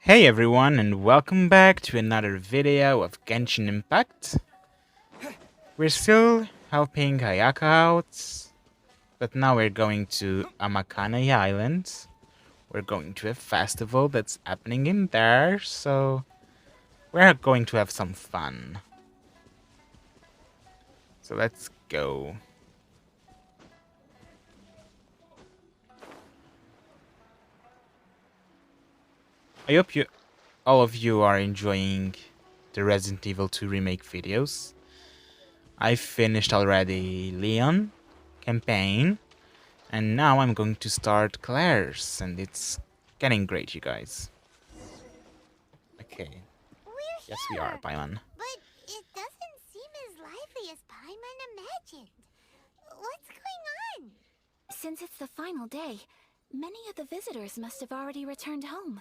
Hey everyone, and welcome back to another video of Genshin Impact. We're still helping Hayaka out, but now we're going to Amakanai Island. We're going to a festival that's happening in there, so we're going to have some fun. So let's go. I hope all of you are enjoying the Resident Evil 2 remake videos. I finished already Leon campaign, and now I'm going to start Claire's, and it's getting great, you guys. Okay. Yes, we are, Paimon. But it doesn't seem as lively as Paimon imagined. What's going on? Since it's the final day, many of the visitors must have already returned home.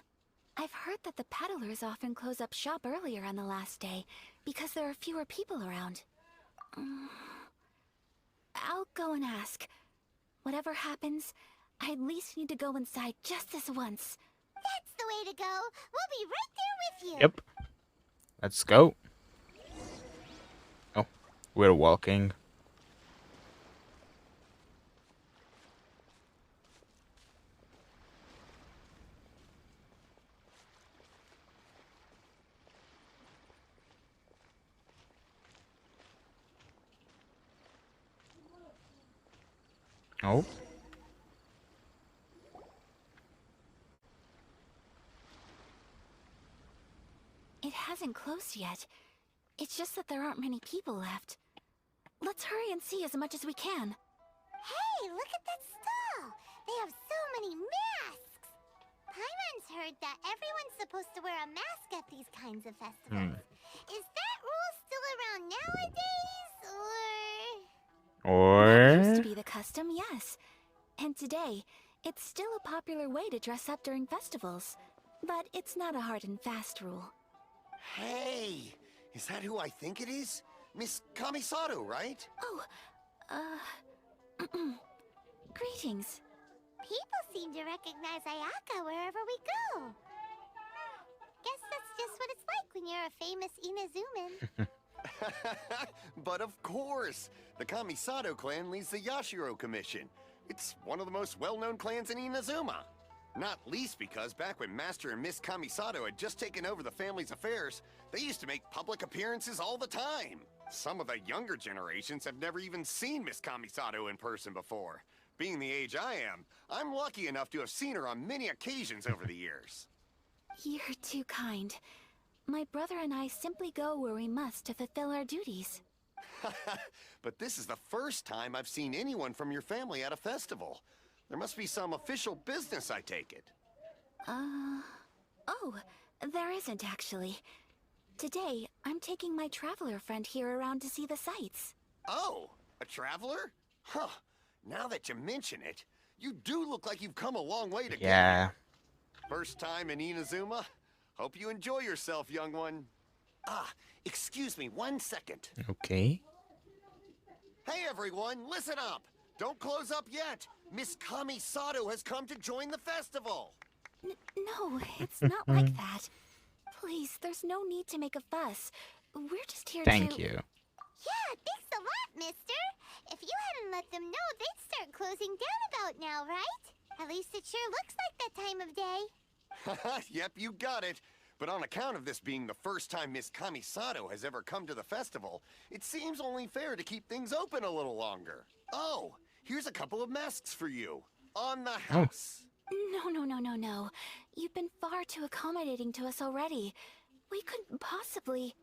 I've heard that the peddlers often close up shop earlier on the last day because there are fewer people around. I'll go and ask. Whatever happens, I at least need to go inside just this once. That's the way to go. We'll be right there with you. Yep. Let's go. Oh, we're walking. Oh. It hasn't closed yet. It's just that there aren't many people left. Let's hurry and see as much as we can. Hey, look at that stall. They have so many masks. Paimon's heard that everyone's supposed to wear a mask at these kinds of festivals. Is that rule still around nowadays, or... That used to Or... be the custom, yes. And today, it's still a popular way to dress up during festivals. But it's not a hard and fast rule. Hey! Is that who I think it is? Miss Kamisato, right? Oh, greetings. People seem to recognize Ayaka wherever we go. Guess that's just what it's like when you're a famous Inazuman. But of course! The Kamisato clan leads the Yashiro Commission. It's one of the most well-known clans in Inazuma. Not least because back when Master and Miss Kamisato had just taken over the family's affairs, they used to make public appearances all the time. Some of the younger generations have never even seen Miss Kamisato in person before. Being the age I am, I'm lucky enough to have seen her on many occasions over the years. You're too kind. My brother and I simply go where we must to fulfill our duties. But this is the first time I've seen anyone from your family at a festival. There must be some official business, I take it. Oh, there isn't actually. Today, I'm taking my traveler friend here around to see the sights. Oh, a traveler? Huh. Now that you mention it, you do look like you've come a long way to get Yeah. here. First time in Inazuma? Hope you enjoy yourself, young one. Excuse me 1 second. Okay. Hey everyone, listen up! Don't close up yet! Miss Kamisato has come to join the festival! No, it's not like that. Please, there's no need to make a fuss. We're just here Thank you. Yeah, thanks a lot, mister. If you hadn't let them know, they'd start closing down about now, right? At least it sure looks like that time of day. Yep, you got it. But on account of this being the first time Miss Kamisato has ever come to the festival, it seems only fair to keep things open a little longer. Oh, here's a couple of masks for you. On the house. No. You've been far too accommodating to us already. We couldn't possibly...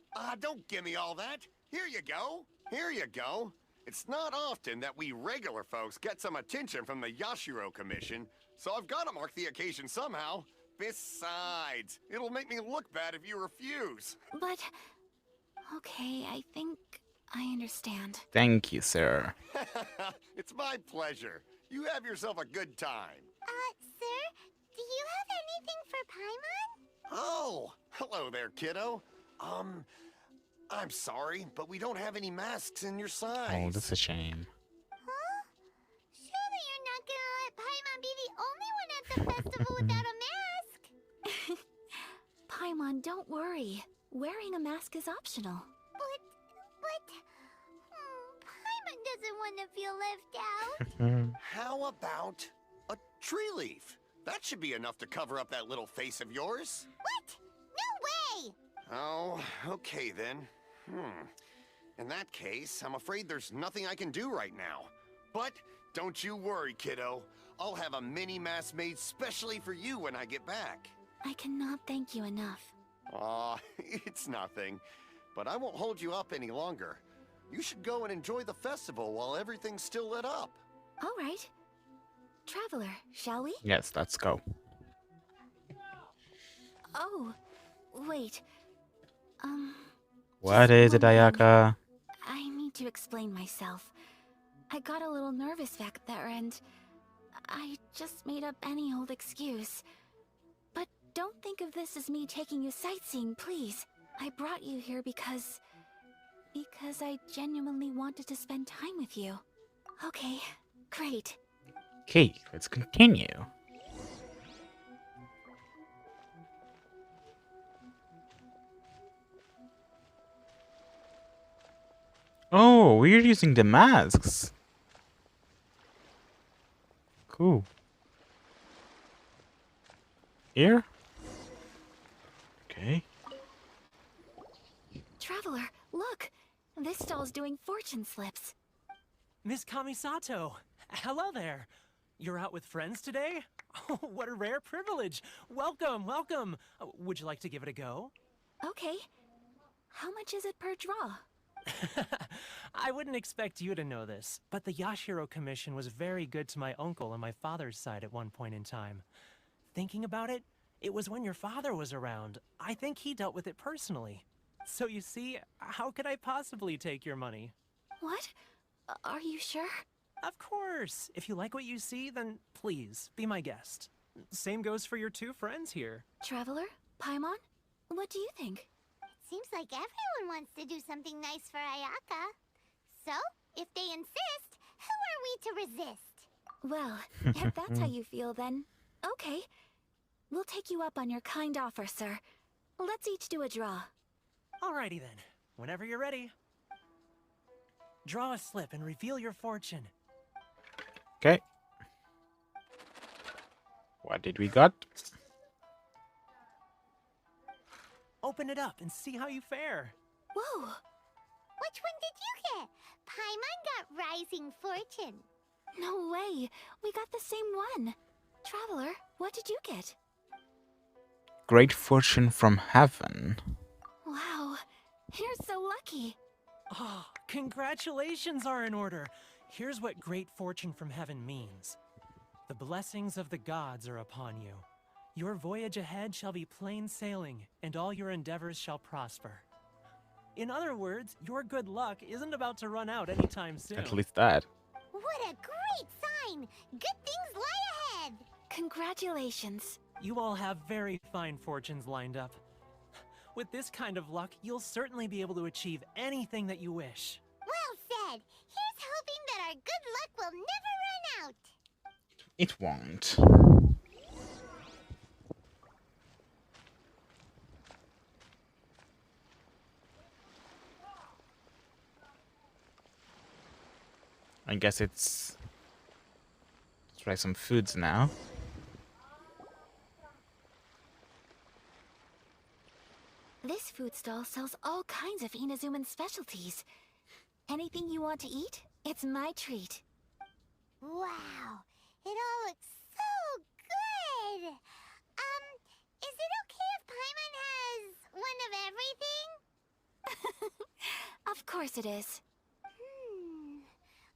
Don't give me all that. Here you go. Here you go. It's not often that we regular folks get some attention from the Yashiro Commission, so I've got to mark the occasion somehow. Besides, it'll make me look bad if you refuse. But... Okay, I think I understand. Thank you, sir. It's my pleasure. You have yourself a good time. Sir, do you have anything for Paimon? Oh, hello there, kiddo. I'm sorry, but we don't have any masks in your size. Oh, that's a shame. Huh? Surely you're not gonna let Paimon be the only one at the festival without a mask? Paimon, don't worry. Wearing a mask is optional. Paimon doesn't want to feel left out. How about a tree leaf? That should be enough to cover up that little face of yours. What? No way! Oh, okay then. In that case, I'm afraid there's nothing I can do right now. But don't you worry, kiddo. I'll have a mini mask made specially for you when I get back. I cannot thank you enough. Aw, it's nothing. But I won't hold you up any longer. You should go and enjoy the festival while everything's still lit up. All right. Traveler, shall we? Yes, let's go. Oh, wait. What just is it, one thing. Ayaka? I need to explain myself. I got a little nervous back there and I just made up any old excuse. But don't think of this as me taking you sightseeing, please. I brought you here because I genuinely wanted to spend time with you. Okay, great. Okay, let's continue. Oh, we're using the masks. Cool. Here? Okay. Traveler, look! This stall's doing fortune slips. Miss Kamisato, hello there. You're out with friends today? Oh, what a rare privilege. Welcome, welcome. Would you like to give it a go? Okay. How much is it per draw? I wouldn't expect you to know this, but the Yashiro Commission was very good to my uncle on my father's side at one point in time. Thinking about it, it was when your father was around. I think he dealt with it personally. So you see, how could I possibly take your money? What? Are you sure? Of course. If you like what you see, then please, be my guest. Same goes for your two friends here. Traveler? Paimon? What do you think? Seems like everyone wants to do something nice for Ayaka. So, if they insist, who are we to resist? Well, if that's how you feel, then okay. We'll take you up on your kind offer, sir. Let's each do a draw. Alrighty then. Whenever you're ready. Draw a slip and reveal your fortune. Okay. What did we got? Open it up and see how you fare. Whoa! Which one did you get? Paimon got Rising Fortune. No way! We got the same one. Traveler, what did you get? Great fortune from heaven. Wow, you're so lucky. Oh, congratulations are in order. Here's what great fortune from heaven means. The blessings of the gods are upon you. Your voyage ahead shall be plain sailing, and all your endeavors shall prosper. In other words, your good luck isn't about to run out anytime soon. At least that. What a great sign! Good things lie ahead! Congratulations. You all have very fine fortunes lined up. With this kind of luck, you'll certainly be able to achieve anything that you wish. Well said! Here's hoping that our good luck will never run out! It won't. I guess it's... Let's try some foods now. This food stall sells all kinds of Inazuman specialties. Anything you want to eat, it's my treat. Wow! It all looks so good! Is it okay if Paimon has one of everything? Of course it is.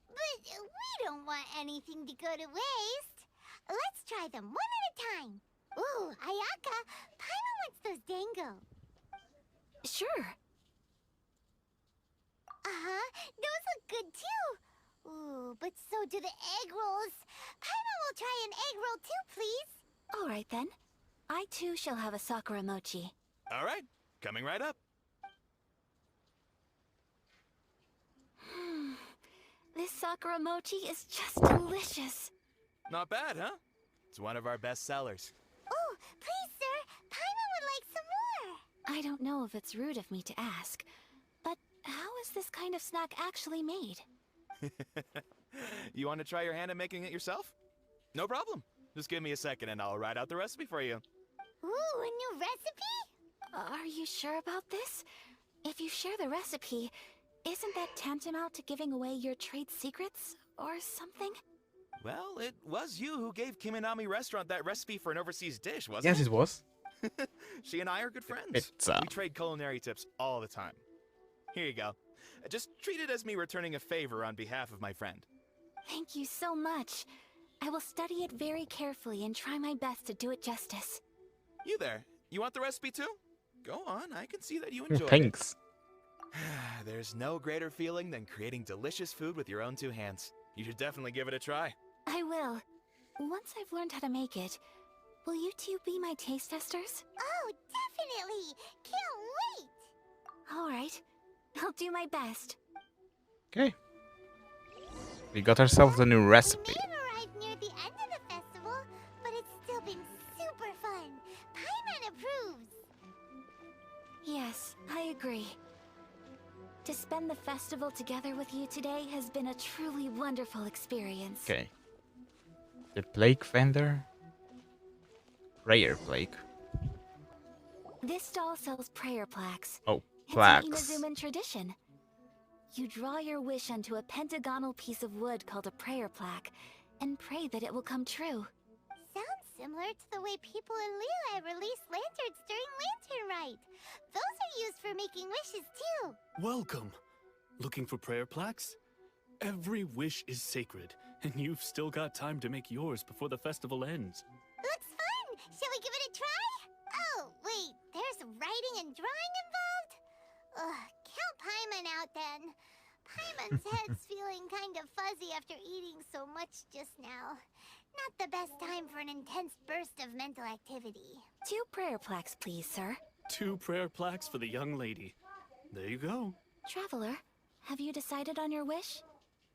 But we don't want anything to go to waste. Let's try them one at a time. Ooh, Ayaka, Paimon wants those dango. Sure. Uh-huh, those look good too. Ooh, but so do the egg rolls. Paimon will try an egg roll too, please. All right then. I too shall have a sakura mochi. All right, coming right up. This sakura mochi is just delicious. Not bad, huh? It's one of our best sellers. Oh, please, sir. Paimon would like some more. I don't know if it's rude of me to ask, but how is this kind of snack actually made? You want to try your hand at making it yourself? No problem. Just give me a second and I'll write out the recipe for you. Ooh, a new recipe? Are you sure about this? If you share the recipe, isn't that tantamount to giving away your trade secrets or something? Well, it was you who gave Kiminami Restaurant that recipe for an overseas dish, wasn't Yes, it? it was. She and I are good friends. Pizza. We trade culinary tips all the time. Here you go. Just treat it as me returning a favor on behalf of my friend. Thank you so much. I will study it very carefully and try my best to do it justice. You there. You want the recipe too? Go on, I can see that you enjoy it. Thanks. There's no greater feeling than creating delicious food with your own two hands. You should definitely give it a try. I will. Once I've learned how to make it, will you two be my taste testers? Oh, definitely! Can't wait! Alright. I'll do my best. Okay. We got ourselves a new recipe. We may have arrived near the end of the festival, but it's still been super fun. Paimon approves. Yes, I agree. To spend the festival together with you today has been a truly wonderful experience. Okay. The plague vendor. Prayer plague. This stall sells prayer plaques. Oh, It's plaques. an Inazuman tradition. You draw your wish onto a pentagonal piece of wood called a prayer plaque, and pray that it will come true. Sounds similar to the way people in Liyue release lanterns during Lantern Rite. Those are used for making wishes too. Welcome. Looking for prayer plaques? Every wish is sacred, and you've still got time to make yours before the festival ends. Looks fun! Shall we give it a try? Oh, wait, there's writing and drawing involved? Ugh, count Paimon out then. Paimon's head's feeling kind of fuzzy after eating so much just now. Not the best time for an intense burst of mental activity. 2 prayer plaques, please, sir. 2 prayer plaques for the young lady. There you go. Traveler, have you decided on your wish?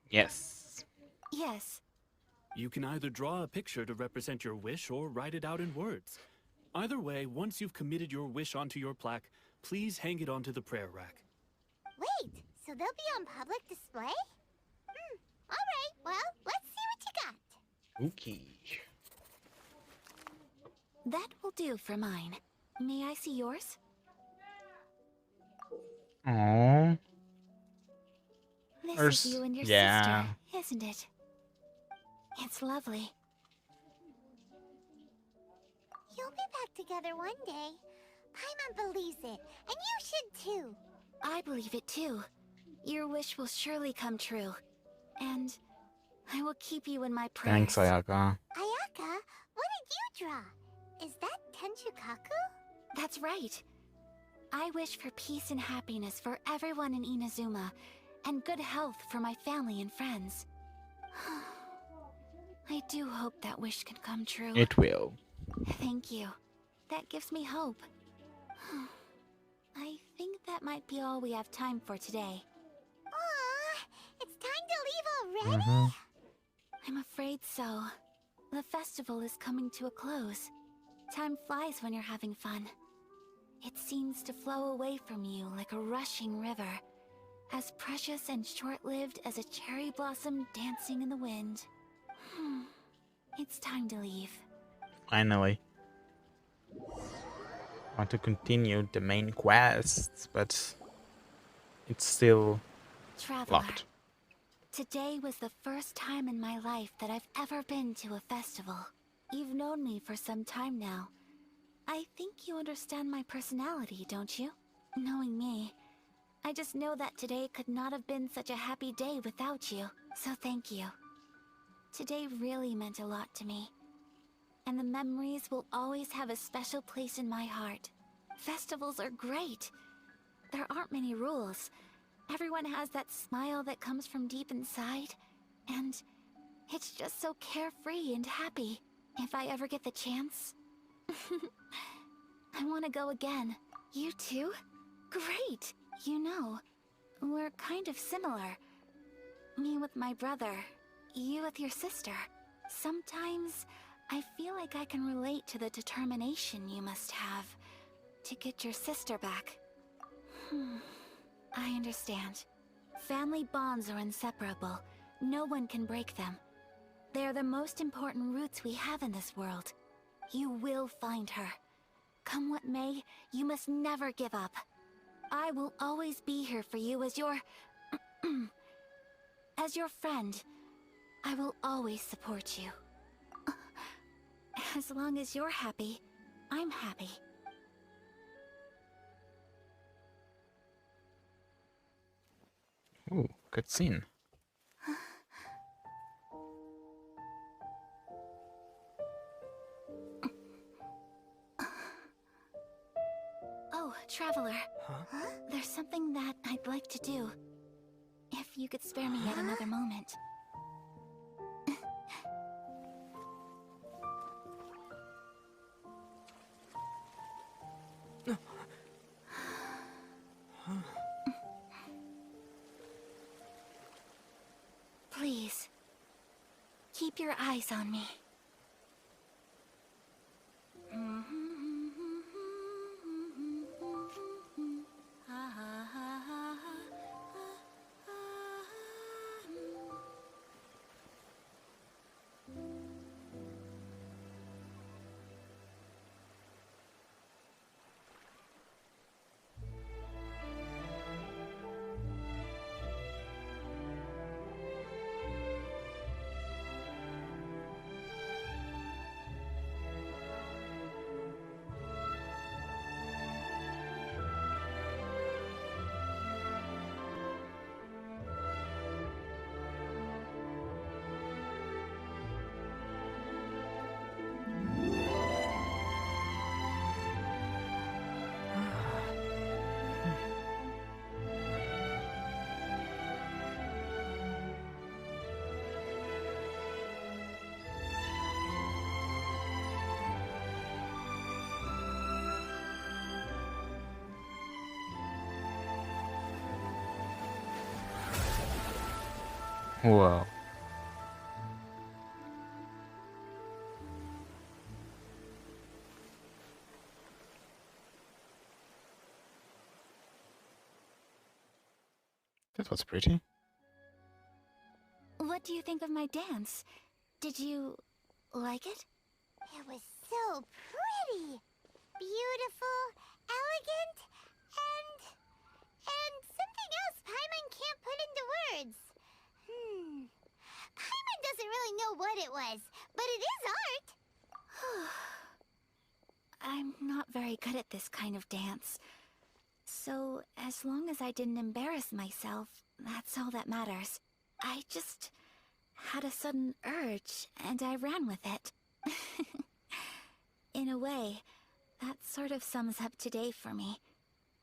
Yes. Yes. You can either draw a picture to represent your wish or write it out in words. Either way, once you've committed your wish onto your plaque, please hang it onto the prayer rack. Wait, so they'll be on public display? Alright, well, let's see what you got. Okay. That will do for mine. May I see yours? Aww. This Hers- is you and your yeah. sister, isn't it? It's lovely. You'll be back together one day. Paimon believes it, and you should too. I believe it too. Your wish will surely come true. And I will keep you in my prayers. Thanks, Ayaka. Ayaka, what did you draw? Is that Tenchukaku? That's right. I wish for peace and happiness for everyone in Inazuma, and good health for my family and friends. I do hope that wish can come true. It will. Thank you. That gives me hope. I think that might be all we have time for today. Aw, it's time to leave already? I'm afraid so. The festival is coming to a close. Time flies when you're having fun. It seems to flow away from you like a rushing river, as precious and short-lived as a cherry blossom dancing in the wind. It's time to leave. Finally. Want to continue the main quests, but it's still Traveler, locked. today was the first time in my life that I've ever been to a festival. You've known me for some time now. I think you understand my personality, don't you? Knowing me, I just know that today could not have been such a happy day without you, so thank you. Today really meant a lot to me, and the memories will always have a special place in my heart. Festivals are great. There aren't many rules. Everyone has that smile that comes from deep inside, and it's just so carefree and happy. If I ever get the chance, I want to go again. You too? Great! You know, we're kind of similar. Me with my brother, you with your sister. Sometimes I feel like I can relate to the determination you must have to get your sister back. I understand. Family bonds are inseparable. No one can break them. They are the most important roots we have in this world. You will find her. Come what may, you must never give up. I will always be here for you as your... as your friend. I will always support you. As long as you're happy, I'm happy. Ooh, good scene. Oh, Traveler. Huh? There's something that I'd like to do. If you could spare me yet another moment. Please, keep your eyes on me. Whoa. That was pretty. What do you think of my dance? Did you like it? It was so pretty. Beautiful, elegant, and something else Paimon can't put into words. Paimon doesn't really know what it was, but it is art. I'm not very good at this kind of dance. So, as long as I didn't embarrass myself, that's all that matters. I just had a sudden urge, and I ran with it. In a way, that sort of sums up today for me.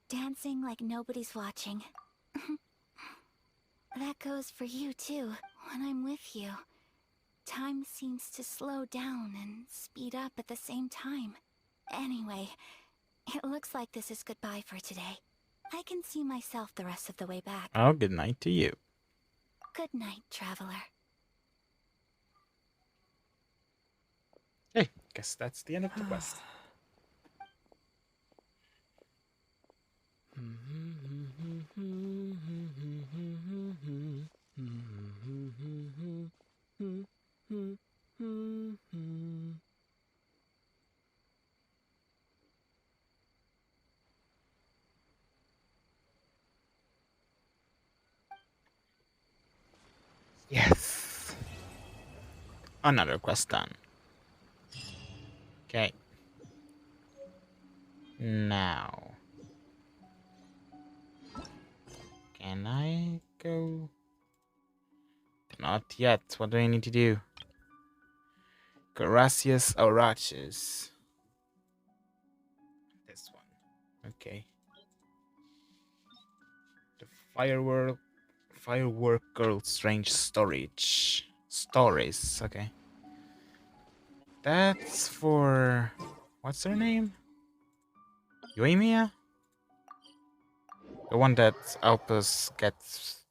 Dancing like nobody's watching. That goes for you too, when I'm with you. Time seems to slow down and speed up at the same time. Anyway, it looks like this is goodbye for today. I can see myself the rest of the way back. Oh, good night to you. Good night, Traveler. Hey, guess that's the end of the quest. Yes. Another quest done. Okay. Now. Can I go? Not yet. What do I need to do? Gracias Auraches. This one. Okay. The Firework Girl Strange Storage. Stories. Okay. That's for... What's her name? Yoimiya? The one that Alpus gets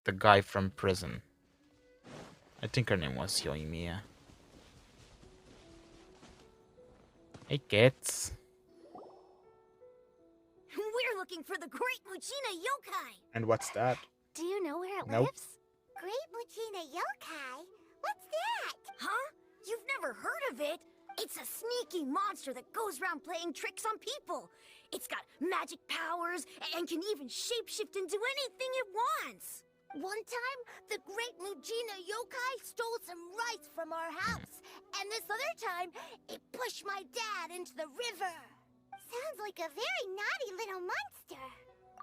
the guy from prison. I think her name was Yoimiya. Hey kids. looking for the Great Mujina Yokai. And what's that? Do you know where it Nope. lives? Great Mujina Yokai? What's that? Huh? You've never heard of it? It's a sneaky monster that goes around playing tricks on people. It's got magic powers and can even shapeshift into anything it wants. One time, the Great Mujina Yokai stole some rice from our house. And this other time, it pushed my dad into the river. Sounds like a very naughty little monster.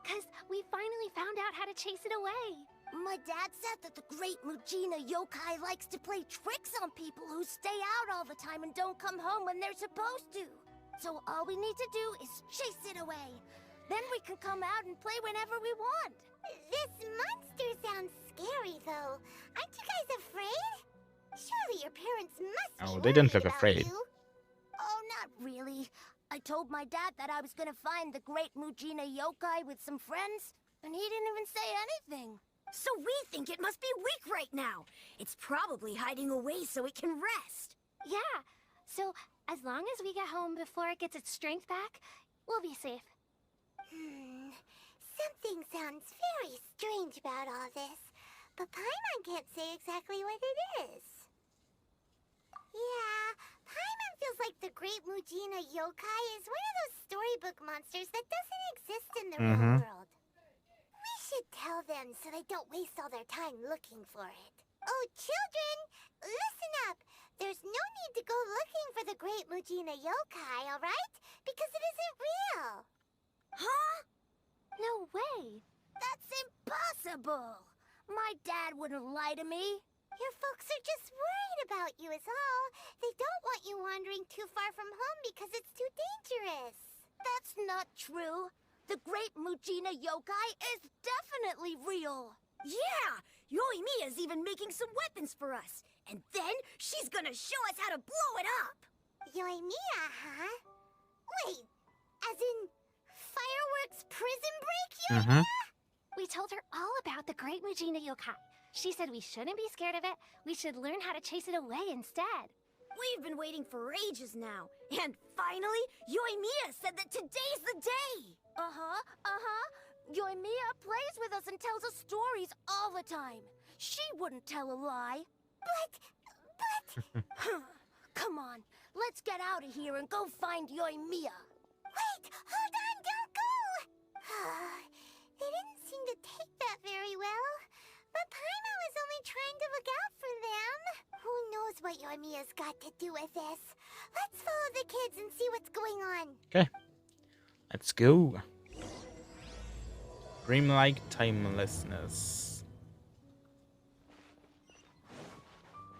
'Cause we finally found out how to chase it away. My dad said that the Great Mujina Yokai likes to play tricks on people who stay out all the time and don't come home when they're supposed to. So all we need to do is chase it away. Then we can come out and play whenever we want. This monster sounds scary, though. Aren't you guys afraid? Surely your parents must be Oh, they didn't worried look about afraid. you. Oh, not really. I told my dad that I was gonna find the Great Mujina Yokai with some friends, and he didn't even say anything. So we think it must be weak right now. It's probably hiding away so it can rest. Yeah, so as long as we get home before it gets its strength back, we'll be safe. Something sounds very strange about all this, but Paimon can't say exactly what it is. Yeah, Paimon feels like the Great Mujina Yokai is one of those storybook monsters that doesn't exist in the real world. We should tell them so they don't waste all their time looking for it. Oh, children, listen up. There's no need to go looking for the Great Mujina Yokai, alright? Because it isn't real. Huh? No way. That's impossible. My dad wouldn't lie to me. Your folks are just worried about you is all. They don't want you wandering too far from home because it's too dangerous. That's not true. The Great Mujina Yokai is definitely real. Yeah! Yoimiya's even making some weapons for us. And then she's gonna show us how to blow it up. Yoimiya, huh? Wait, as in fireworks prison break, Yoimiya? We told her all about the Great Mujina Yokai. She said we shouldn't be scared of it. We should learn how to chase it away instead. We've been waiting for ages now. And finally, Yoimiya said that today's the day. Yoimiya plays with us and tells us stories all the time. She wouldn't tell a lie. But... Come on, let's get out of here and go find Yoimiya. Wait, hold on, don't go! They didn't seem to take that very well. But Paimon was only trying to look out for them. Who knows what Yoimiya's got to do with this? Let's follow the kids and see what's going on. Okay. Let's go. Dreamlike timelessness.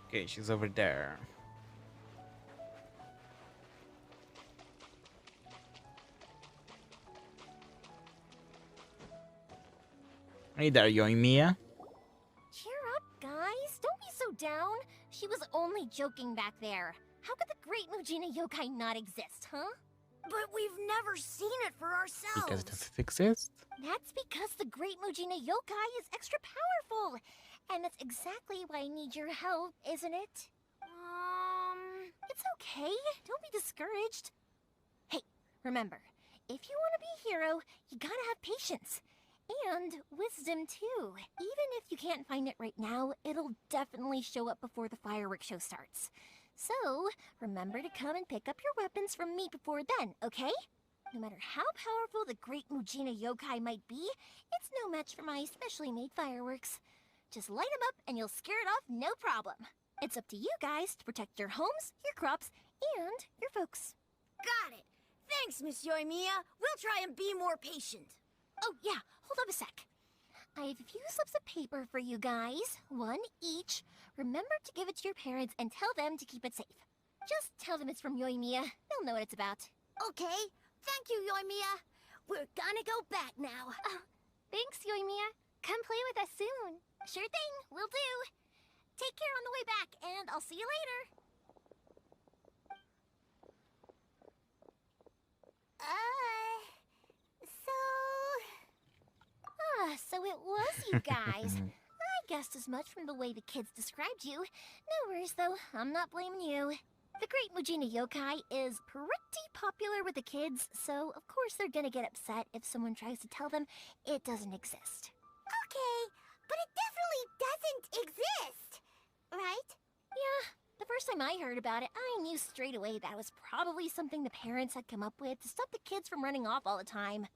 Okay, she's over there. Hey there, Yoimiya. Cheer up, guys. Don't be so down. She was only joking back there. How could the Great Mujina Yokai not exist, huh? But we've never seen it for ourselves. Because it doesn't exist. That's because the Great Mujina Yokai is extra powerful. And that's exactly why I need your help, isn't it? It's okay. Don't be discouraged. Hey, remember, if you want to be a hero, you gotta have patience. And wisdom, too. Even if you can't find it right now, it'll definitely show up before the fireworks show starts. So, remember to come and pick up your weapons from me before then, okay? No matter how powerful the Great Mujina Yokai might be, it's no match for my specially made fireworks. Just light them up and you'll scare it off no problem. It's up to you guys to protect your homes, your crops, and your folks. Got it. Thanks, Miss Yoimiya. We'll try and be more patient. Oh, yeah, hold up a sec. I have a few slips of paper for you guys, one each. Remember to give it to your parents and tell them to keep it safe. Just tell them it's from Yoimiya. They'll know what it's about. Okay. Thank you, Yoimiya. We're gonna go back now. Oh, thanks, Yoimiya. Come play with us soon. Sure thing, will do. Take care on the way back, and I'll see you later. So it was you guys. I guessed as much from the way the kids described you. No worries, though. I'm not blaming you. The Great Mujina Yokai is pretty popular with the kids, so of course they're gonna get upset if someone tries to tell them it doesn't exist. Okay, but it definitely doesn't exist, right? Yeah, the first time I heard about it, I knew straight away that was probably something the parents had come up with to stop the kids from running off all the time.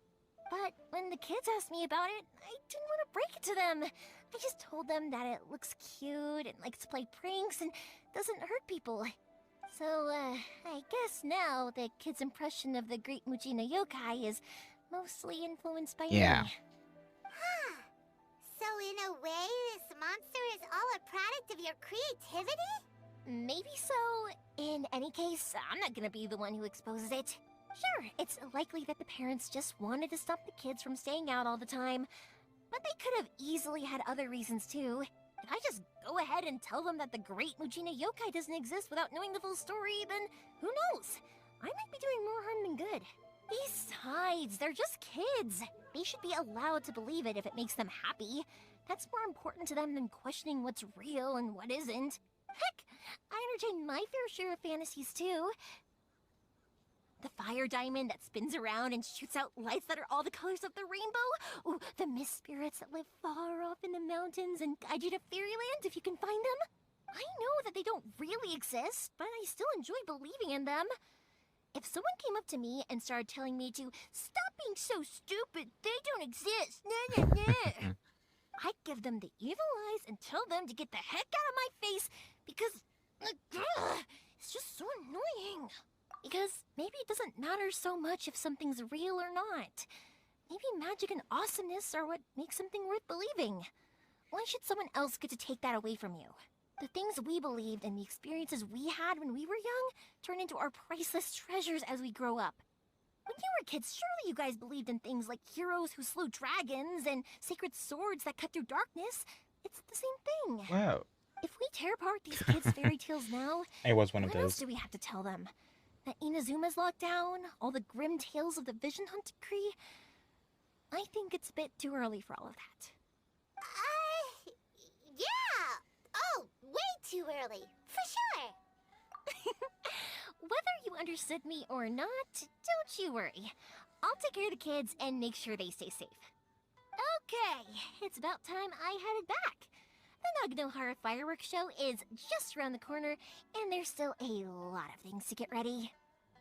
But when the kids asked me about it, I didn't want to break it to them. I just told them that it looks cute and likes to play pranks and doesn't hurt people. So, I guess now the kids' impression of the great Mujina Yokai is mostly influenced by me. Huh. So in a way, this monster is all a product of your creativity? Maybe so. In any case, I'm not gonna be the one who exposes it. Sure, it's likely that the parents just wanted to stop the kids from staying out all the time, but they could have easily had other reasons too. If I just go ahead and tell them that the great Mujina Yokai doesn't exist without knowing the full story, then who knows? I might be doing more harm than good. Besides, they're just kids. They should be allowed to believe it if it makes them happy. That's more important to them than questioning what's real and what isn't. Heck, I entertain my fair share of fantasies too. The fire diamond that spins around and shoots out lights that are all the colors of the rainbow. Ooh, the mist spirits that live far off in the mountains and guide you to fairyland if you can find them. I know that they don't really exist, but I still enjoy believing in them. If someone came up to me and started telling me to stop being so stupid, they don't exist, nah, nah, nah. I'd give them the evil eyes and tell them to get the heck out of my face because it's just so annoying. Because maybe it doesn't matter so much if something's real or not. Maybe magic and awesomeness are what makes something worth believing. Why should someone else get to take that away from you? The things we believed and the experiences we had when we were young turn into our priceless treasures as we grow up. When you were kids, surely you guys believed in things like heroes who slew dragons and sacred swords that cut through darkness. It's the same thing. Wow. If we tear apart these kids' fairy tales now, I was one of what else those. do we have to tell them? That Inazuma's locked down? All the grim tales of the Vision Hunt decree? I think it's a bit too early for all of that. Yeah! Oh, way too early, for sure! Whether you understood me or not, don't you worry. I'll take care of the kids and make sure they stay safe. Okay, it's about time I headed back. The Naganohara fireworks show is just around the corner, and there's still a lot of things to get ready.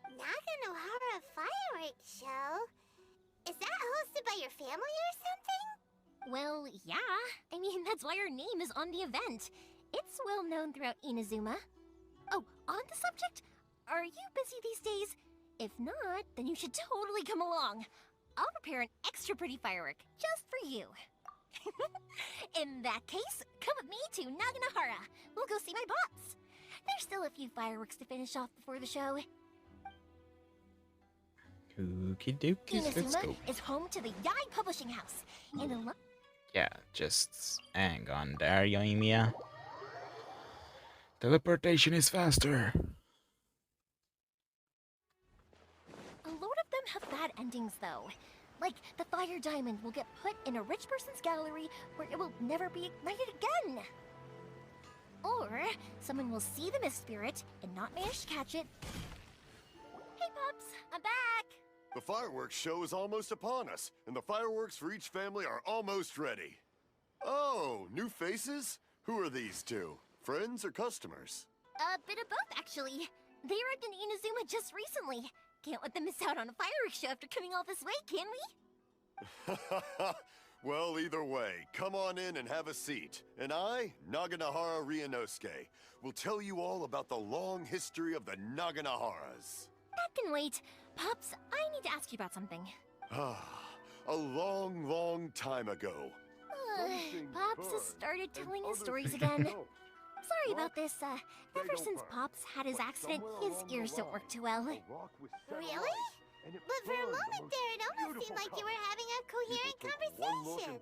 Naganohara fireworks show? Is that hosted by your family or something? Well, yeah. I mean, that's why our name is on the event. It's well known throughout Inazuma. Oh, on the subject, are you busy these days? If not, then you should totally come along. I'll prepare an extra pretty firework just for you. In that case, come with me to Naganohara. We'll go see my boss. There's still a few fireworks to finish off before the show. Okie dokies, let's Inazuma go. is home to the Yai Publishing House. And Yeah, just hang on there, Yoimiya. Teleportation is faster. a load of them have bad endings, though. Like, the fire diamond will get put in a rich person's gallery where it will never be ignited again. Or, someone will see the mist spirit and not manage to catch it. Hey, Pups, I'm back! The fireworks show is almost upon us, and the fireworks for each family are almost ready. Oh, new faces? Who are these two? Friends or customers? A bit of both, actually. They arrived in Inazuma just recently. Can't let them miss out on a fireworks show after coming all this way, can we? Well, either way, come on in and have a seat. And I, Naganohara Ryunosuke, will tell you all about the long history of the Naganoharas. That can wait. Pups, I need to ask you about something. A long, long time ago. Pops has started telling his stories again. Sorry about this, ever since Pops had his accident, his ears don't work too well. Really? But for a moment there, it almost seemed like you were having a coherent conversation.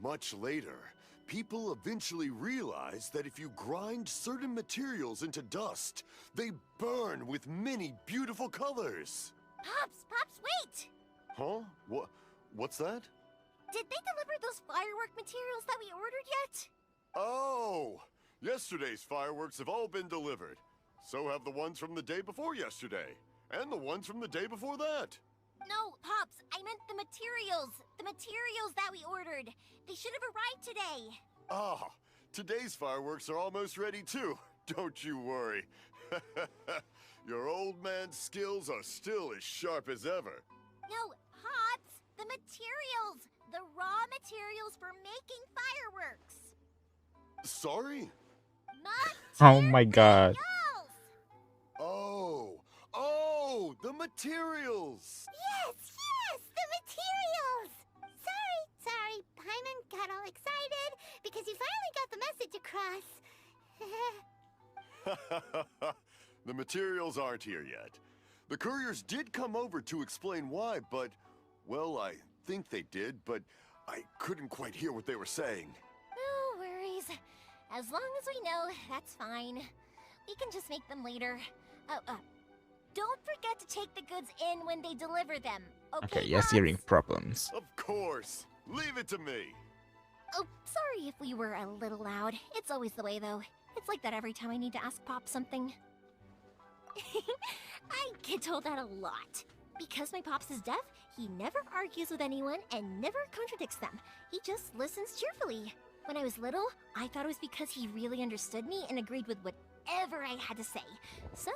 Much later, people eventually realized that if you grind certain materials into dust, they burn with many beautiful colors. Pops, wait! Huh? What's that? Did they deliver those firework materials that we ordered yet? Oh! Yesterday's fireworks have all been delivered. So have the ones from the day before yesterday. And the ones from the day before that. No, Pops, I meant the materials. The materials that we ordered. They should have arrived today. Ah, today's fireworks are almost ready too. Don't you worry. Your old man's skills are still as sharp as ever. No, Pops, the materials. The raw materials for making fireworks. Sorry? Oh my god. Oh, the materials. Yes, the materials! Sorry, Paimon got all excited because he finally got the message across. The materials aren't here yet. The couriers did come over to explain why, but, well, I think they did, but I couldn't quite hear what they were saying. No worries. As long as we know, that's fine. We can just make them later. Don't forget to take the goods in when they deliver them. Okay, Okay, yes, Pops? hearing problems. Of course. Leave it to me. Oh, sorry if we were a little loud. It's always the way, though. It's like that every time I need to ask Pop something. I get told that a lot. Because my Pops is deaf, he never argues with anyone and never contradicts them. He just listens cheerfully. When I was little, I thought it was because he really understood me and agreed with whatever I had to say. So,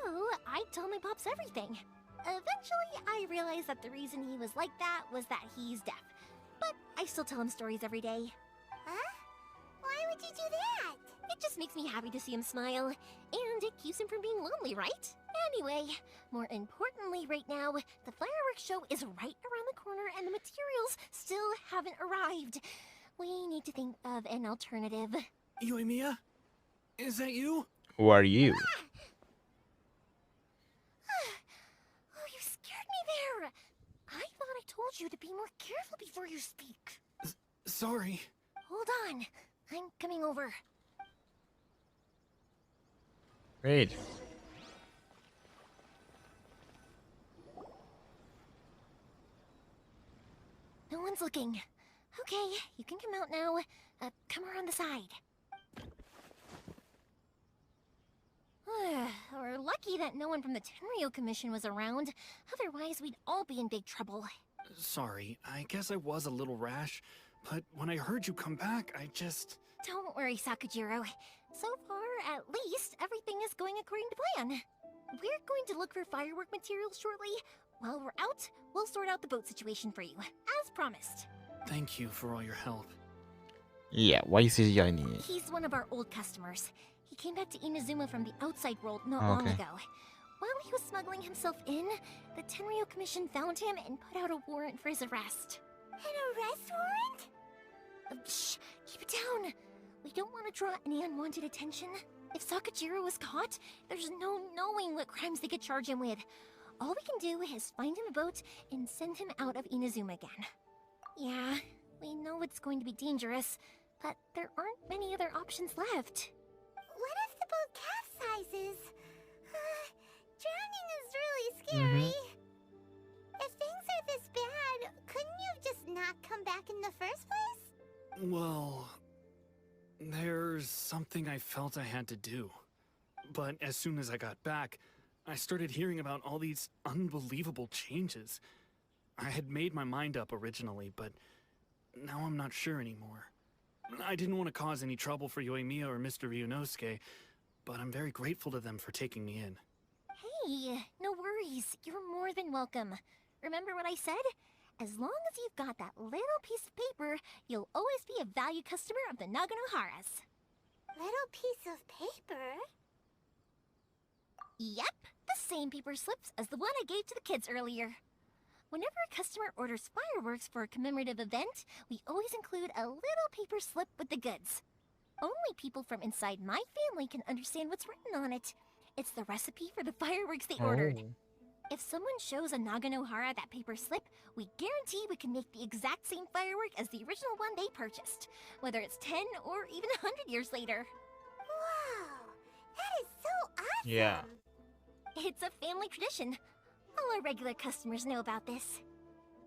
I told my Pops everything. Eventually, I realized that the reason he was like that was that he's deaf. But I still tell him stories every day. Huh? Why would you do that? It just makes me happy to see him smile, and it keeps him from being lonely, right? Anyway, more importantly right now, the fireworks show is right around the corner and the materials still haven't arrived. We need to think of an alternative. Yoimiya? Is that you? Who are you? Oh, you scared me there! I thought I told you to be more careful before you speak. Sorry. Hold on, I'm coming over. Great. No one's looking. Okay, you can come out now. Come around the side. We're lucky that no one from the Tenryo Commission was around. Otherwise, we'd all be in big trouble. Sorry, I guess I was a little rash, but when I heard you come back, I just... Don't worry, Sakujiro. So far, at least, everything is going according to plan. We're going to look for firework materials shortly. While we're out, we'll sort out the boat situation for you, as promised. Thank you for all your help. Yeah, why is he joining? He's one of our old customers. He came back to Inazuma from the outside world not Oh, long okay. ago. While he was smuggling himself in, the Tenryo Commission found him and put out a warrant for his arrest. An arrest warrant? Shh! Keep it down! We don't want to draw any unwanted attention. If Sakujiro was caught, there's no knowing what crimes they could charge him with. All we can do is find him a boat and send him out of Inazuma again. Yeah, we know it's going to be dangerous, but there aren't many other options left. What if the boat capsizes? Drowning is really scary. If things are this bad, couldn't you have just not come back in the first place? Well... there's something I felt I had to do. But as soon as I got back, I started hearing about all these unbelievable changes. I had made my mind up originally, but now I'm not sure anymore. I didn't want to cause any trouble for Yoimiya or Mr. Ryunosuke, but I'm very grateful to them for taking me in. Hey, no worries. You're more than welcome. Remember what I said? As long as you've got that little piece of paper, you'll always be a valued customer of the Naganoharas. Little piece of paper? Yep, the same paper slips as the one I gave to the kids earlier. Whenever a customer orders fireworks for a commemorative event, we always include a little paper slip with the goods. Only people from inside my family can understand what's written on it. It's the recipe for the fireworks they ordered. If someone shows a Naganohara that paper slip, we guarantee we can make the exact same firework as the original one they purchased, whether it's 10 or even 100 years later. Wow, that is so awesome! Yeah. It's a family tradition. All our regular customers know about this.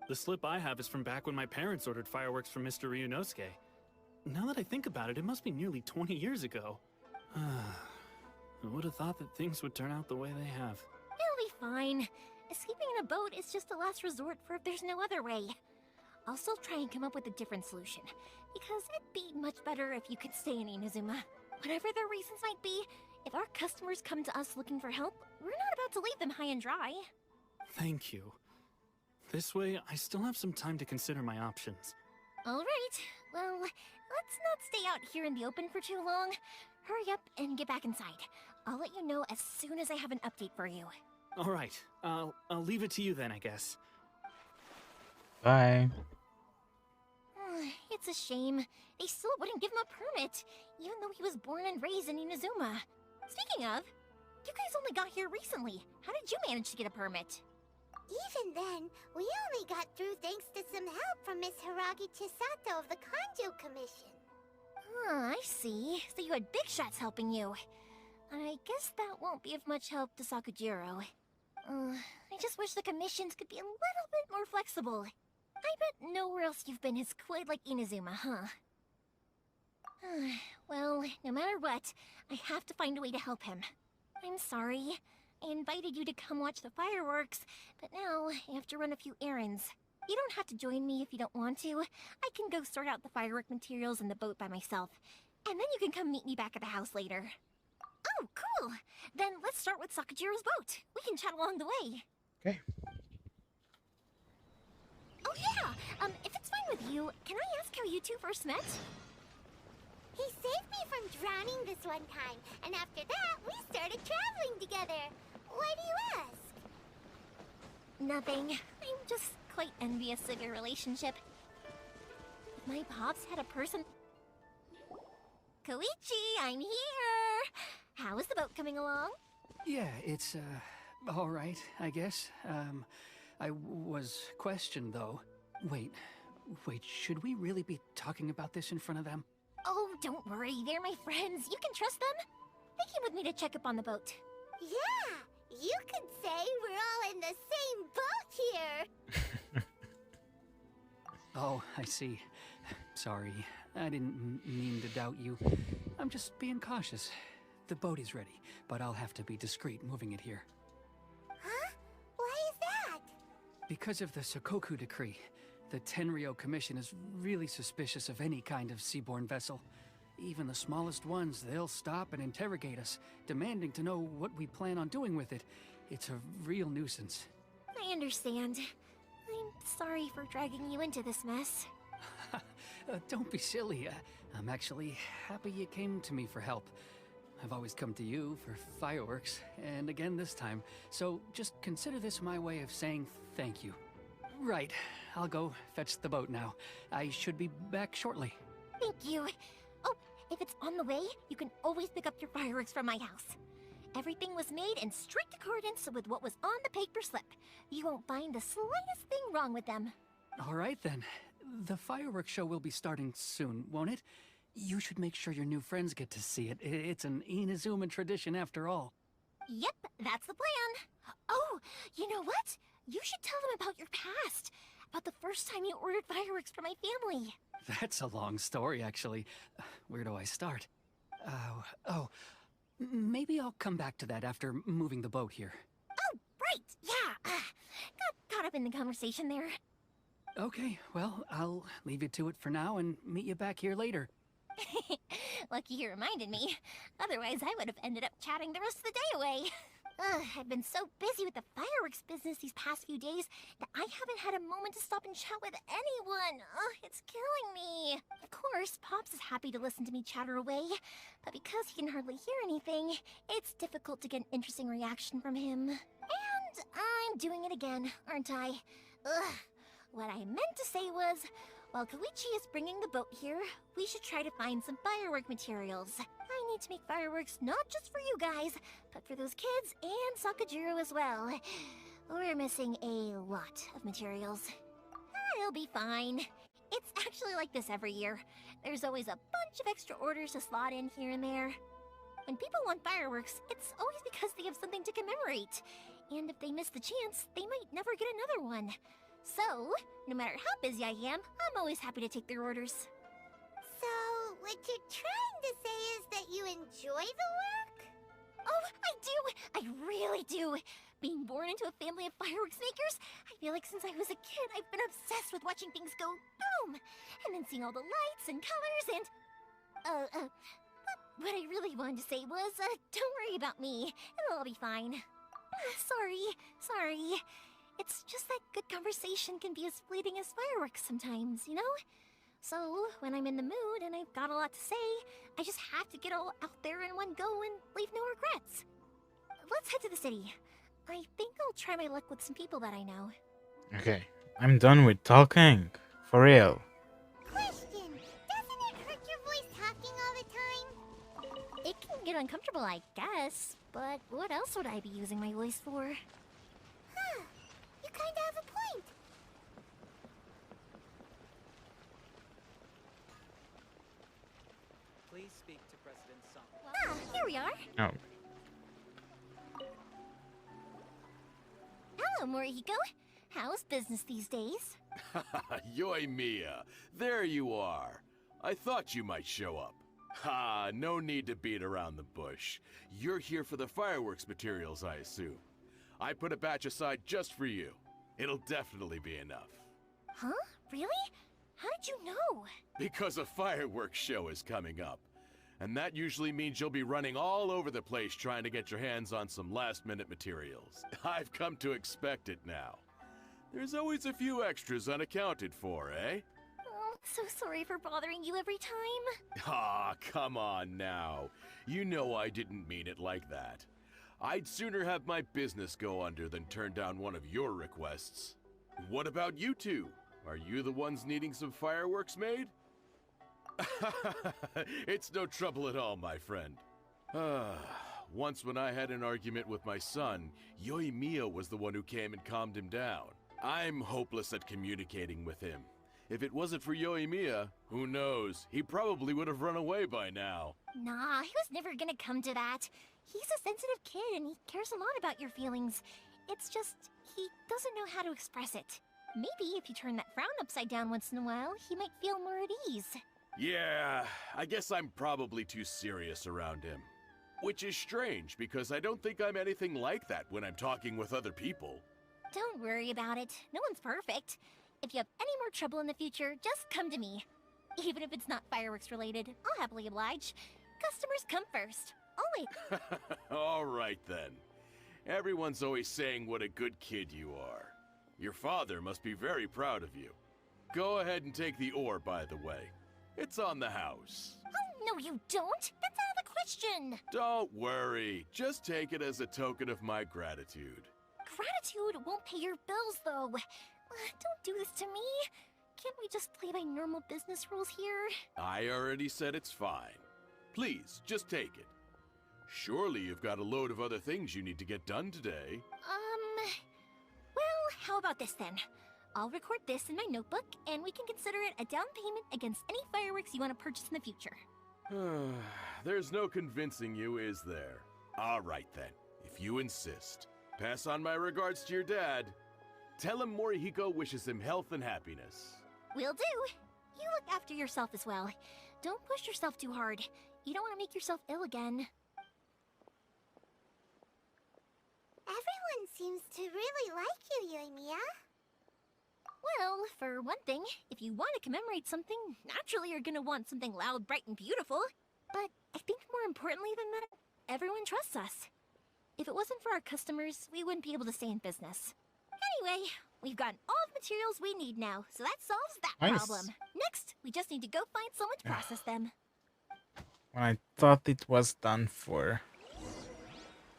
The slip I have is from back when my parents ordered fireworks from Mr. Ryunosuke. Now that I think about it, it must be nearly 20 years ago. I would have thought that things would turn out the way they have. It'll be fine. escaping in a boat is just a last resort for if there's no other way. I'll still try and come up with a different solution, because it'd be much better if you could stay in Inazuma. Whatever their reasons might be, if our customers come to us looking for help, we're not about to leave them high and dry. Thank you. This way, I still have some time to consider my options. Alright, well, let's not stay out here in the open for too long. Hurry up and get back inside. I'll let you know as soon as I have an update for you. Alright, I'll leave it to you then, I guess. Bye. It's a shame. They still wouldn't give him a permit, even though he was born and raised in Inazuma. Speaking of, you guys only got here recently. How did you manage to get a permit? Even then, we only got through thanks to some help from Miss Hiragi Chisato of the Kanjo Commission. I see. So you had big shots helping you. I guess that won't be of much help to Sakujiro. I just wish the commissions could be a little bit more flexible. I bet nowhere else you've been has quite like Inazuma, huh? Well, no matter what, I have to find a way to help him. I'm sorry. I invited you to come watch the fireworks, but now I have to run a few errands. You don't have to join me if you don't want to. I can go sort out the firework materials in the boat by myself. And then you can come meet me back at the house later. Oh, cool! Then let's start with Sakujiro's boat. We can chat along the way. Okay. Oh yeah! If it's fine with you, can I ask how you two first met? He saved me from drowning this one time, and after that, we started traveling together. Why do you ask? Nothing. I'm just quite envious of your relationship. If my pops had a person... Koichi, I'm here! How is the boat coming along? Yeah, it's, alright, I guess. I was questioned, though. Wait, should we really be talking about this in front of them? Oh, don't worry, they're my friends. You can trust them. They came with me to check up on the boat. Yeah, you could say we're all in the same boat here. Oh, I see. Sorry, I didn't mean to doubt you. I'm just being cautious. The boat is ready, but I'll have to be discreet moving it here. Huh? Why is that? Because of the Sokoku decree, the Tenryo Commission is really suspicious of any kind of seaborne vessel. Even the smallest ones, they'll stop and interrogate us, demanding to know what we plan on doing with it. It's a real nuisance. I understand. I'm sorry for dragging you into this mess. Don't be silly. I'm actually happy you came to me for help. I've always come to you for fireworks, and again this time, so just consider this my way of saying thank you. Right, I'll go fetch the boat now. I should be back shortly. Thank you. Oh, if it's on the way, you can always pick up your fireworks from my house. Everything was made in strict accordance with what was on the paper slip. You won't find the slightest thing wrong with them. All right then. The fireworks show will be starting soon, won't it? You should make sure your new friends get to see it. It's an Inazuma tradition after all. Yep, that's the plan. Oh, you know what? You should tell them about your past. About the first time you ordered fireworks for my family. That's a long story, actually. Where do I start? Maybe I'll come back to that after moving the boat here. Oh, right, yeah. Got caught up in the conversation there. Okay, well, I'll leave you to it for now and meet you back here later. Lucky you reminded me. Otherwise, I would have ended up chatting the rest of the day away. I've been so busy with the fireworks business these past few days that I haven't had a moment to stop and chat with anyone. It's killing me. Of course, Pops is happy to listen to me chatter away, but because he can hardly hear anything, it's difficult to get an interesting reaction from him. And I'm doing it again, aren't I? What I meant to say was, while Koichi is bringing the boat here, we should try to find some firework materials. I need to make fireworks not just for you guys, but for those kids and Sakujiro as well. We're missing a lot of materials. It'll be fine. It's actually like this every year. There's always a bunch of extra orders to slot in here and there. When people want fireworks, it's always because they have something to commemorate. And if they miss the chance, they might never get another one. So, no matter how busy I am, I'm always happy to take their orders. So, what you're trying to say is that you enjoy the work? Oh, I do! I really do! Being born into a family of fireworks makers, I feel like since I was a kid, I've been obsessed with watching things go boom! And then seeing all the lights and colors and... What I really wanted to say was, don't worry about me. It'll all be fine. Sorry. It's just that good conversation can be as fleeting as fireworks sometimes, you know? So, when I'm in the mood and I've got a lot to say, I just have to get all out there in one go and leave no regrets. Let's head to the city. I think I'll try my luck with some people that I know. Okay, I'm done with talking. For real. Question, doesn't it hurt your voice talking all the time? It can get uncomfortable, I guess. But what else would I be using my voice for? Huh, you kinda have a point. Please speak to President Song. Ah, here we are. Oh. Hello, Morihiko. How's business these days? Yoimiya, there you are. I thought you might show up. Ha, no need to beat around the bush. You're here for the fireworks materials, I assume. I put a batch aside just for you. It'll definitely be enough. Huh? Really? How did you know? Because a fireworks show is coming up. And that usually means you'll be running all over the place trying to get your hands on some last-minute materials. I've come to expect it now. There's always a few extras unaccounted for, eh? Oh, so sorry for bothering you every time. Ah, come on now. You know I didn't mean it like that. I'd sooner have my business go under than turn down one of your requests. What about you two? Are you the ones needing some fireworks made? It's no trouble at all, my friend. Once when I had an argument with my son, Yoimiya was the one who came and calmed him down. I'm hopeless at communicating with him. If it wasn't for Yoimiya, who knows, he probably would have run away by now. Nah, he was never gonna come to that. He's a sensitive kid and he cares a lot about your feelings. It's just, he doesn't know how to express it. Maybe if you turn that frown upside down once in a while, he might feel more at ease. Yeah, I guess I'm probably too serious around him. Which is strange, because I don't think I'm anything like that when I'm talking with other people. Don't worry about it. No one's perfect. If you have any more trouble in the future, just come to me. Even if it's not fireworks related, I'll happily oblige. Customers come first. Always. All right then. Everyone's always saying what a good kid you are. Your father must be very proud of you. Go ahead and take the ore, by the way. It's on the house. Oh, no you don't. That's out of the question. Don't worry. Just take it as a token of my gratitude. Gratitude won't pay your bills, though. Don't do this to me. Can't we just play by normal business rules here? I already said it's fine. Please, just take it. Surely you've got a load of other things you need to get done today. Well, how about this then? I'll record this in my notebook, and we can consider it a down payment against any fireworks you want to purchase in the future. There's no convincing you, is there? All right then, if you insist. Pass on my regards to your dad. Tell him Morihiko wishes him health and happiness. Will do. You look after yourself as well. Don't push yourself too hard. You don't want to make yourself ill again. Everyone seems to really like you, Yoimiya. Well, for one thing, if you want to commemorate something, naturally you're gonna want something loud, bright, and beautiful. But I think more importantly than that, everyone trusts us. If it wasn't for our customers, we wouldn't be able to stay in business. Anyway, we've gotten all the materials we need now, so that solves that Nice. problem. Next, we just need to go find someone to process them. When I thought it was done for,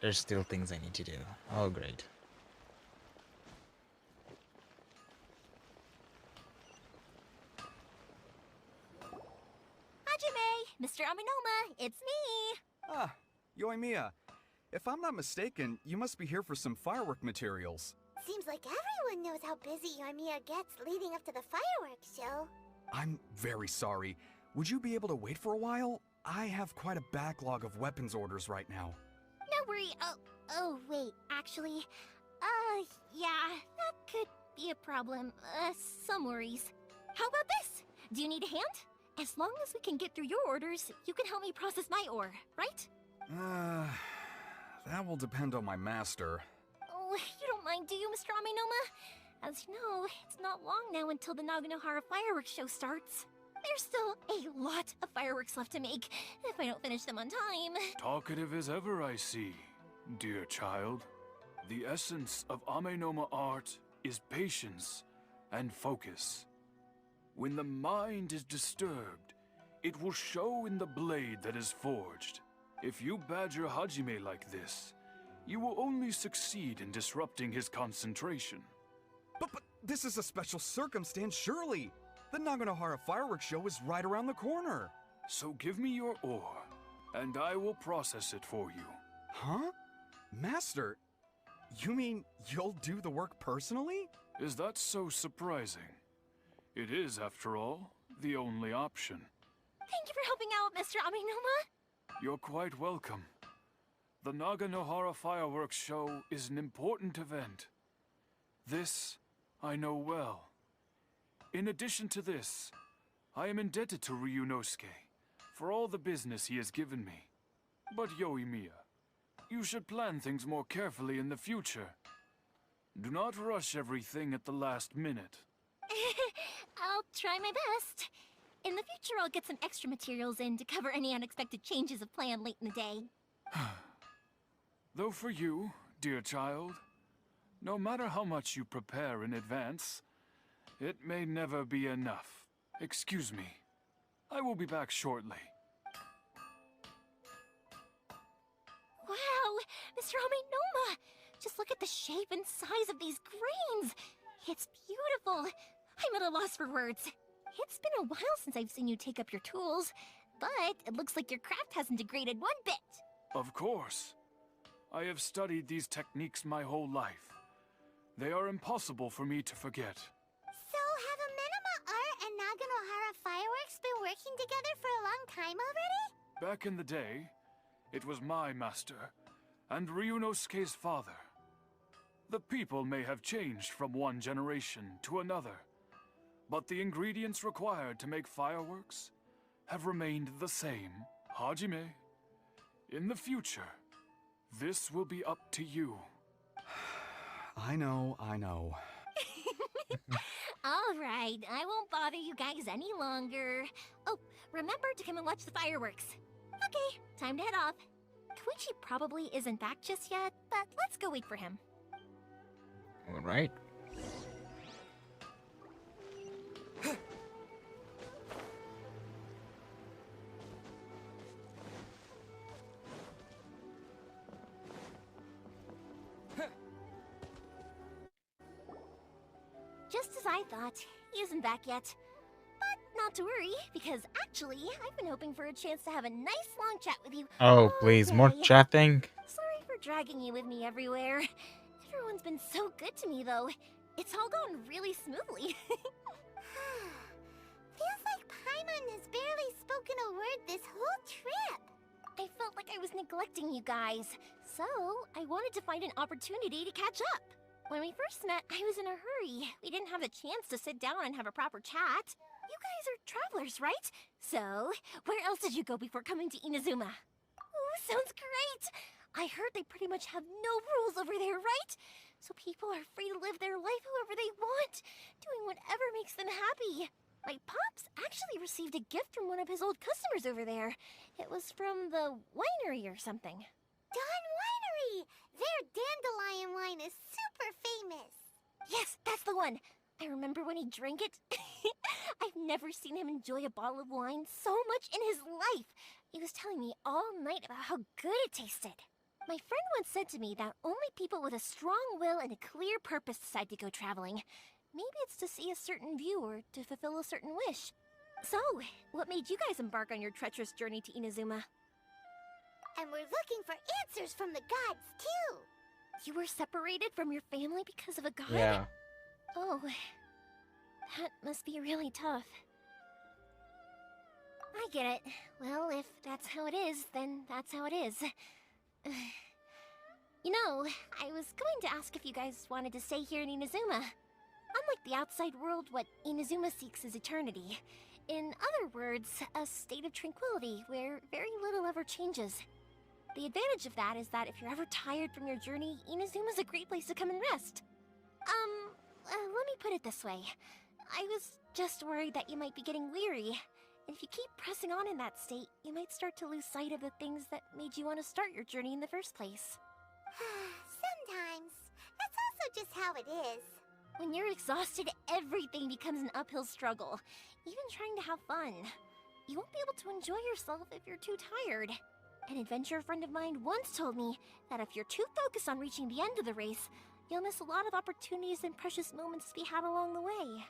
there's still things I need to do. Oh, great. Hajime! Mr. Aminoma, it's me! Ah, Yoimiya. If I'm not mistaken, you must be here for some firework materials. Seems like everyone knows how busy Yoimiya gets leading up to the fireworks show. I'm very sorry. Would you be able to wait for a while? I have quite a backlog of weapons orders right now. No worry. Oh, wait, actually, yeah, that could be a problem. Some worries. How about this? Do you need a hand? As long as we can get through your orders, you can help me process my ore, right? That will depend on my master. you don't mind, do you, Mr. Amenoma? As you know, it's not long now until the Naganohara fireworks show starts. There's still a lot of fireworks left to make, if I don't finish them on time. Talkative as ever, I see, dear child. The essence of Amenoma art is patience and focus. When the mind is disturbed, it will show in the blade that is forged. If you badger Hajime like this, you will only succeed in disrupting his concentration. But this is a special circumstance, surely. The Naganohara fireworks show is right around the corner. So give me your ore, and I will process it for you. Huh? Master, you mean you'll do the work personally? Is that so surprising? It is, after all, the only option. Thank you for helping out, Mr. Amenoma. You're quite welcome. The Naganohara fireworks show is an important event. This I know well. In addition to this, I am indebted to Ryunosuke for all the business he has given me. But Yoimiya, you should plan things more carefully in the future. Do not rush everything at the last minute. I'll try my best. In the future, I'll get some extra materials in to cover any unexpected changes of plan late in the day. Though for you, dear child, no matter how much you prepare in advance, it may never be enough. Excuse me. I will be back shortly. Wow, Mr. Amenoma! Just look at the shape and size of these grains! It's beautiful! I'm at a loss for words. It's been a while since I've seen you take up your tools, but it looks like your craft hasn't degraded one bit. Of course. I have studied these techniques my whole life. They are impossible for me to forget. So, have Amenoma Art and Naganohara Fireworks been working together for a long time already? Back in the day, it was my master, and Ryunosuke's father. The people may have changed from one generation to another, but the ingredients required to make fireworks have remained the same. Hajime, in the future, this will be up to you. I know. All right, I won't bother you guys any longer. Oh, remember to come and watch the fireworks. Okay, time to head off. Koichi probably isn't back just yet, but let's go wait for him. All right. Just as I thought, he isn't back yet. But not to worry, because actually, I've been hoping for a chance to have a nice long chat with you. Oh, please, more day. chatting. Sorry for dragging you with me everywhere. Everyone's been so good to me, though. It's all gone really smoothly. Feels like Paimon has barely spoken a word this whole trip. I felt like I was neglecting you guys, so I wanted to find an opportunity to catch up. When we first met, I was in a hurry. We didn't have a chance to sit down and have a proper chat. You guys are travelers, right? So, where else did you go before coming to Inazuma? Ooh, sounds great! I heard they pretty much have no rules over there, right? So people are free to live their life however they want, doing whatever makes them happy. My pops actually received a gift from one of his old customers over there. It was from the winery or something. Dawn Winery! Their dandelion wine is super famous. Yes, that's the one. I remember when he drank it. I've never seen him enjoy a bottle of wine so much in his life. He was telling me all night about how good it tasted. My friend once said to me that only people with a strong will and a clear purpose decide to go traveling. Maybe it's to see a certain view or to fulfill a certain wish. So, what made you guys embark on your treacherous journey to Inazuma? And we're looking for answers from the gods, too. You were separated from your family because of a god? Yeah. Oh, that must be really tough. I get it. Well, if that's how it is, then that's how it is. You know, I was going to ask if you guys wanted to stay here in Inazuma. Unlike the outside world, what Inazuma seeks is eternity. In other words, a state of tranquility where very little ever changes. The advantage of that is that if you're ever tired from your journey, Inazuma's a great place to come and rest. Let me put it this way. I was just worried that you might be getting weary. And if you keep pressing on in that state, you might start to lose sight of the things that made you want to start your journey in the first place. Sometimes. That's also just how it is. When you're exhausted, everything becomes an uphill struggle. Even trying to have fun. You won't be able to enjoy yourself if you're too tired. An adventurer friend of mine once told me that if you're too focused on reaching the end of the race, you'll miss a lot of opportunities and precious moments to be had along the way.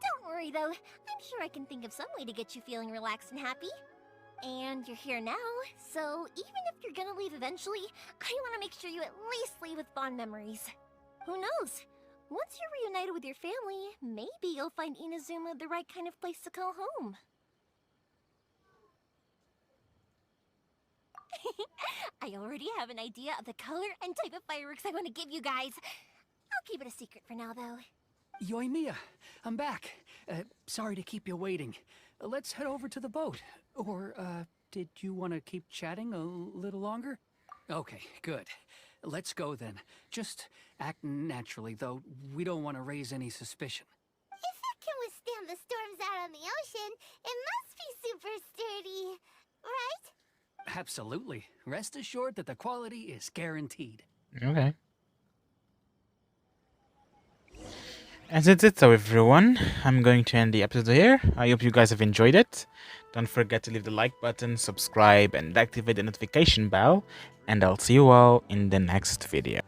Don't worry though, I'm sure I can think of some way to get you feeling relaxed and happy. And you're here now, so even if you're gonna leave eventually, I want to make sure you at least leave with fond memories. Who knows? Once you're reunited with your family, maybe you'll find Inazuma the right kind of place to call home. I already have an idea of the color and type of fireworks I want to give you guys. I'll keep it a secret for now, though. Yoimiya, I'm back. Sorry to keep you waiting. Let's head over to the boat. Or, did you want to keep chatting a little longer? Okay, good. Let's go then. Just act naturally, though. We don't want to raise any suspicion. If it can withstand the storms out on the ocean, it must be super sturdy, right? Absolutely. Rest assured that the quality is guaranteed. Okay. And that's it, so everyone. I'm going to end the episode here. I hope you guys have enjoyed it. Don't forget to leave the like button, subscribe, and activate the notification bell. And I'll see you all in the next video.